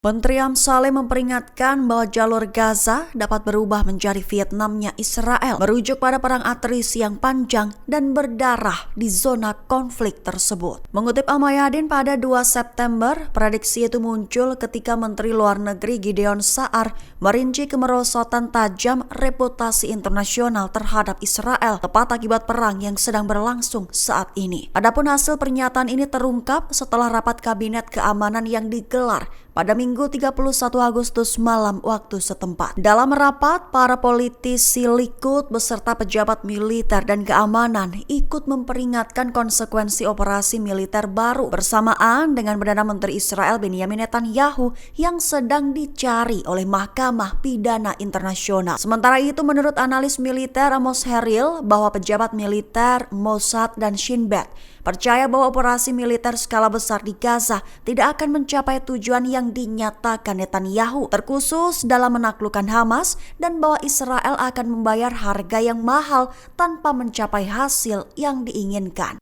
Menteri Amsalem memperingatkan bahwa jalur Gaza dapat berubah menjadi Vietnamnya Israel, merujuk pada perang atrisi yang panjang dan berdarah di zona konflik tersebut. Mengutip Al-Mayadin pada 2 September, prediksi itu muncul ketika Menteri Luar Negeri Gideon Sa'ar merinci kemerosotan tajam reputasi internasional terhadap Israel, tepat akibat perang yang sedang berlangsung saat ini. Adapun hasil pernyataan ini terungkap setelah rapat kabinet keamanan yang digelar pada Minggu 31 Agustus malam waktu setempat. Dalam rapat, para politisi Likud beserta pejabat militer dan keamanan ikut memperingatkan konsekuensi operasi militer baru bersamaan dengan Perdana Menteri Israel Benjamin Netanyahu yang sedang dicari oleh Mahkamah Pidana Internasional. Sementara itu, menurut analis militer Amos Harel, bahwa pejabat militer, Mossad, dan Shin Bet percaya bahwa operasi militer skala besar di Gaza tidak akan mencapai tujuan yang dinyatakan Netanyahu, terkhusus dalam menaklukkan Hamas, dan bahwa Israel akan membayar harga yang mahal tanpa mencapai hasil yang diinginkan.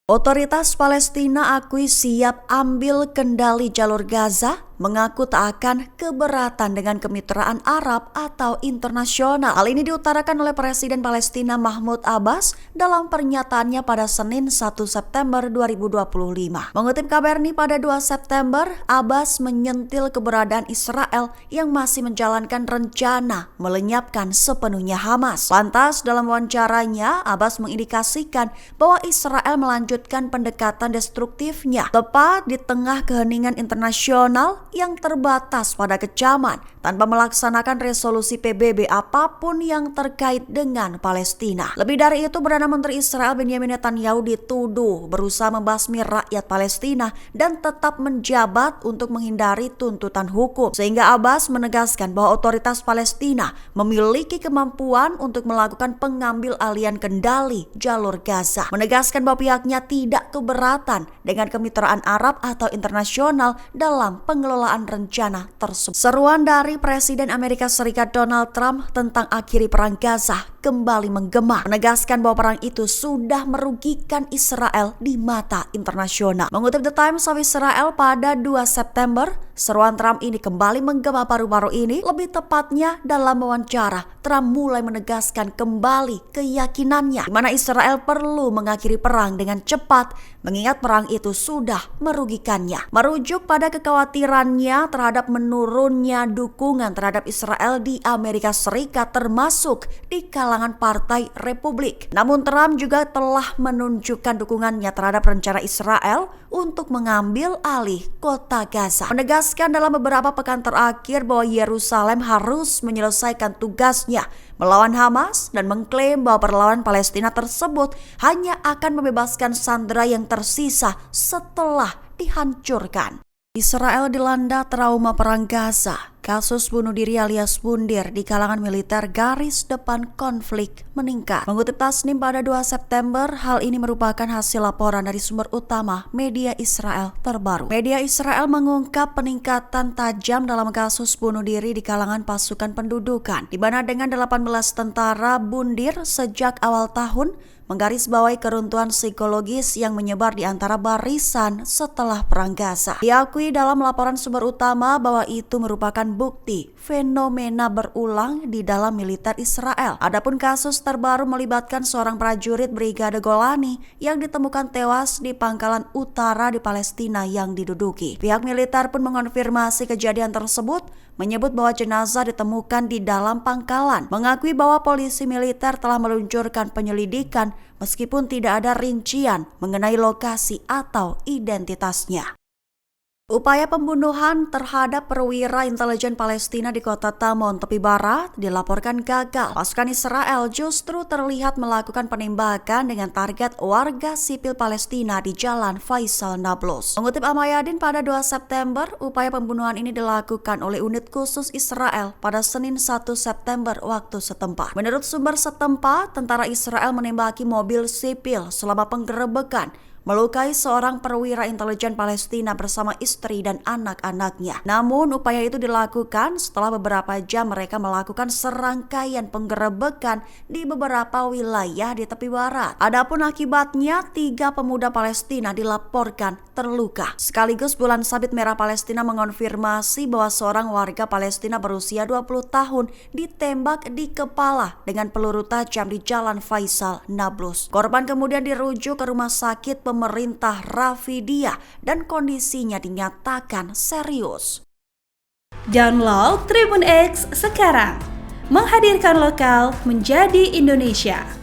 Otoritas Palestina akui siap ambil kendali jalur Gaza, mengaku tak akan keberatan dengan kemitraan Arab atau internasional. Hal ini diutarakan oleh Presiden Palestina Mahmud Abbas dalam pernyataannya pada Senin 1 September 2025. Mengutip KBRI pada 2 September, Abbas menyentil keberadaan Israel yang masih menjalankan rencana melenyapkan sepenuhnya Hamas. Lantas dalam wawancaranya, Abbas mengindikasikan bahwa Israel melanjutkan pendekatan destruktifnya tepat di tengah keheningan internasional yang terbatas pada kecaman tanpa melaksanakan resolusi PBB apapun yang terkait dengan Palestina. Lebih dari itu, Perdana Menteri Israel Benjamin Netanyahu dituduh berusaha membasmi rakyat Palestina dan tetap menjabat untuk menghindari tuntutan hukum. Sehingga Abbas menegaskan bahwa otoritas Palestina memiliki kemampuan untuk melakukan pengambil alihan kendali jalur Gaza. Menegaskan bahwa pihaknya tidak keberatan dengan kemitraan Arab atau internasional dalam pengelolaan rencana tersebut. Seruan dari Presiden Amerika Serikat Donald Trump tentang akhiri perang Gaza kembali menggema, menegaskan bahwa perang itu sudah merugikan Israel di mata internasional. Mengutip The Times of Israel pada 2 September, seruan Trump ini kembali menggema paru-paru ini. Lebih tepatnya dalam wawancara, Trump mulai menegaskan kembali keyakinannya di mana Israel perlu mengakhiri perang dengan cepat, mengingat perang itu sudah merugikannya. Merujuk pada kekhawatirannya terhadap menurunnya dukungan terhadap Israel di Amerika Serikat, termasuk di kalangan Partai Republik. Namun Trump juga telah menunjukkan dukungannya terhadap rencana Israel untuk mengambil alih kota Gaza. Menegaskan dalam beberapa pekan terakhir bahwa Yerusalem harus menyelesaikan tugasnya melawan Hamas dan mengklaim bahwa perlawanan Palestina tersebut hanya akan membebaskan sandera yang tersisa setelah dihancurkan. Israel dilanda trauma perang Gaza. Kasus bunuh diri alias bundir di kalangan militer garis depan konflik meningkat. Mengutip Tasnim pada 2 September, hal ini merupakan hasil laporan dari sumber utama media Israel terbaru. Media Israel mengungkap peningkatan tajam dalam kasus bunuh diri di kalangan pasukan pendudukan, di mana dengan 18 tentara bundir sejak awal tahun, menggarisbawahi keruntuhan psikologis yang menyebar di antara barisan setelah perang Gaza. Diakui dalam laporan sumber utama bahwa itu merupakan bukti fenomena berulang di dalam militer Israel. Adapun kasus terbaru melibatkan seorang prajurit Brigade Golani yang ditemukan tewas di pangkalan utara di Palestina yang diduduki. Pihak militer pun mengonfirmasi kejadian tersebut, menyebut bahwa jenazah ditemukan di dalam pangkalan, mengakui bahwa polisi militer telah meluncurkan penyelidikan meskipun tidak ada rincian mengenai lokasi atau identitasnya. Upaya pembunuhan terhadap perwira intelijen Palestina di kota Tamon, tepi barat, dilaporkan gagal. Pasukan Israel justru terlihat melakukan penembakan dengan target warga sipil Palestina di Jalan Faisal Nablus. Mengutip Al-Mayadin pada 2 September, upaya pembunuhan ini dilakukan oleh unit khusus Israel pada Senin 1 September waktu setempat. Menurut sumber setempat, tentara Israel menembaki mobil sipil selama penggerebekan, melukai seorang perwira intelijen Palestina bersama istri dan anak-anaknya. Namun upaya itu dilakukan setelah beberapa jam mereka melakukan serangkaian penggerebekan di beberapa wilayah di tepi barat. Adapun akibatnya 3 pemuda Palestina dilaporkan terluka. Sekaligus Bulan Sabit Merah Palestina mengonfirmasi bahwa seorang warga Palestina berusia 20 tahun ditembak di kepala dengan peluru tajam di Jalan Faisal, Nablus. Korban kemudian dirujuk ke rumah sakit pemerintah Rafidiyah dan kondisinya dinyatakan serius. Download Tribun X sekarang, menghadirkan lokal menjadi Indonesia.